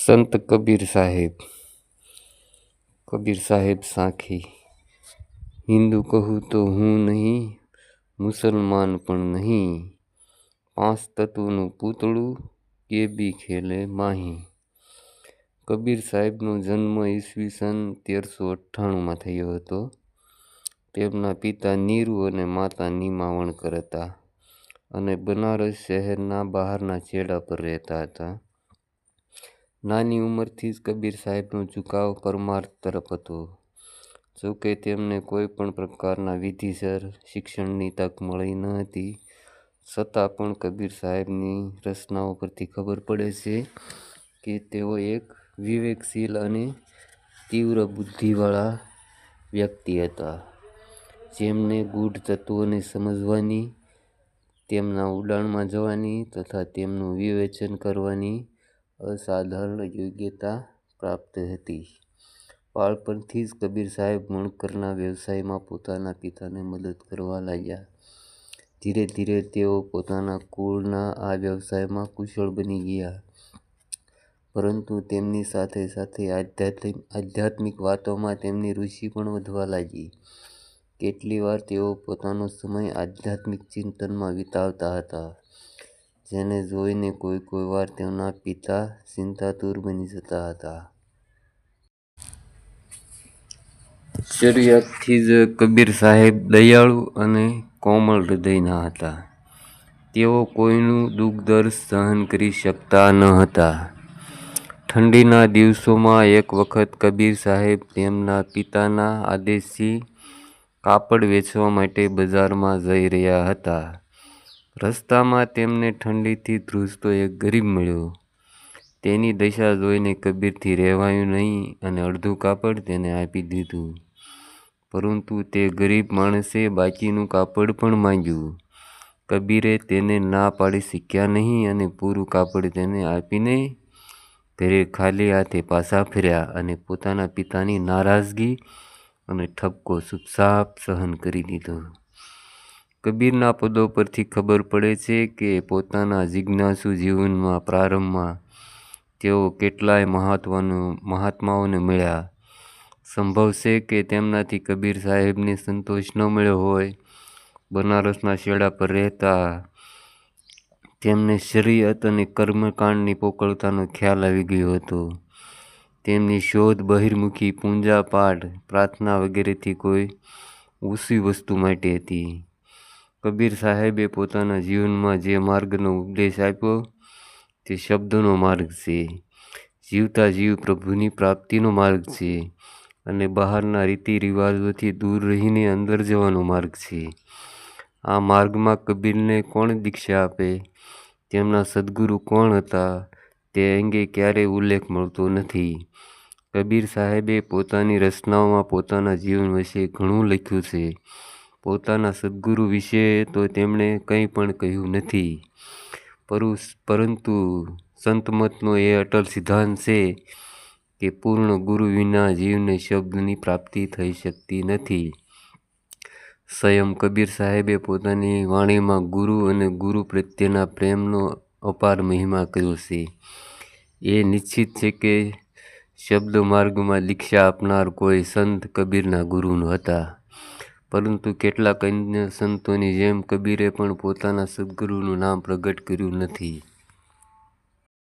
સંત કબીર સાહેબ સાખી। હિન્દુ કહું તો હું નહીં, મુસલમાન પણ નહીં, પાંચ તત્વનું પૂતળું એ બી ખેલે માહી। કબીર સાહેબનો જન્મ ઈસવીસન 1398માં થયો હતો। તેમના પિતા નીરુ અને માતા નીમાવણકર હતા અને બનારસ શહેરના બહારના છેડા પર રહેતા હતા। નાની ઉંમરથી જ કબીર સાહેબનો ઝુકાવ પરમાર્થ તરફ હતો। જોકે તેમને કોઈ પણ પ્રકારના વિધિસર શિક્ષણની તક મળી ન હતી, છતાં પણ કબીર સાહેબની રચનાઓ પરથી ખબર પડે છે કે તેઓ એક વિવેકશીલ અને તીવ્ર બુદ્ધિવાળા વ્યક્તિ હતા, જેમને ગૂઢ તત્વોને સમજવાની, તેમના ઊંડાણમાં જવાની તથા તેમનું વિવેચન કરવાની અસાધારણ યોગ્યતા પ્રાપ્ત હતી। બાળપણથી જ કબીર સાહેબ વણકરના વ્યવસાયમાં પોતાના પિતાને મદદ કરવા લાગ્યા। ધીરે ધીરે તેઓ પોતાના કુળના આ વ્યવસાયમાં કુશળ બની ગયા, પરંતુ તેમની સાથે સાથે આધ્યાત્મિક વાતોમાં તેમની રુચિ પણ વધવા લાગી। કેટલી વાર તેઓ પોતાનો સમય આધ્યાત્મિક ચિંતનમાં વિતાવતા હતા, જેને જોઈને કોઈ વાર તેમના પિતા ચિંતાતુર બની જતા હતા। શરૂઆતથી જ કબીર સાહેબ દયાળુ અને કોમળ હૃદયના હતા। તેઓ કોઈનું દુઃખ દર્દ સહન કરી શકતા ન હતા। ઠંડીના દિવસોમાં એક વખત કબીર સાહેબ તેમના પિતાના આદેશથી કાપડ વેચવા માટે બજારમાં જઈ રહ્યા હતા। રસ્તામાં તેમને ઠંડીથી ધ્રુજતો એક ગરીબ મળ્યો। તેની દશા જોઈને કબીરથી રહેવાયું નહીં અને અડધું કાપડ તેને આપી દીધું, પરંતુ તે ગરીબ માણસે બાકીનું કાપડ પણ માંગ્યું। કબીરે તેને ના પાડી શક્યા નહીં અને પૂરું કાપડ તેને આપીને ઘરે ખાલી હાથે પાછા ફર્યા અને પોતાના પિતાની નારાજગી અને ઠપકો ચૂપચાપ સહન કરી લીધો। કબીરના પદો પરથી ખબર પડે છે કે પોતાના જિજ્ઞાસુ જીવનના પ્રારંભમાં તેઓ કેટલાય મહાત્માઓને મળ્યા। સંભવ છે કે તેમનાથી કબીર સાહેબને સંતોષ ન મળ્યો હોય। બનારસના છેડા પર રહેતા તેમને શરીયત અને કર્મકાંડની પોકળતાનો ખ્યાલ આવી ગયો હતો। તેમની શોધ બહિર્મુખી પૂજા પાઠ, પ્રાર્થના વગેરેથી કોઈ ઊંચી વસ્તુ માટે હતી। કબીર સાહેબે પોતાના જીવનમાં જે માર્ગનો ઉપદેશ આપ્યો તે શબ્દનો માર્ગ છે, જીવતા જીવ પ્રભુની પ્રાપ્તિનો માર્ગ છે અને બહારના રીતિ રિવાજોથી દૂર રહીને અંદર જવાનો માર્ગ છે। આ માર્ગમાં કબીરને કોણ દીક્ષા આપે, તેમના સદગુરુ કોણ હતા, તે અંગે ક્યારેય ઉલ્લેખ મળતો નથી। કબીર સાહેબે પોતાની રચનાઓમાં પોતાના જીવન વિશે ઘણું લખ્યું છે, પોતાના સદગુરુ વિશે તો તેમણે કંઈ પણ કહ્યું નથી, પરંતુ સંતમતનો એ અટલ સિદ્ધાંત છે કે પૂર્ણ ગુરુ વિના જીવને શબ્દની પ્રાપ્તિ થઈ શકતી નથી। સ્વયં કબીર સાહેબે પોતાની વાણીમાં ગુરુ અને ગુરુ પ્રત્યેના પ્રેમનો અપાર મહિમા કર્યો છે। એ નિશ્ચિત છે કે શબ્દ માર્ગમાં દીક્ષા આપનાર કોઈ સંત કબીરના ગુરુ હતા, પરંતુ કેટલાક અન્ય સંતોની જેમ કબીરે પણ પોતાના સદગુરુનું નામ પ્રગટ કર્યું નથી।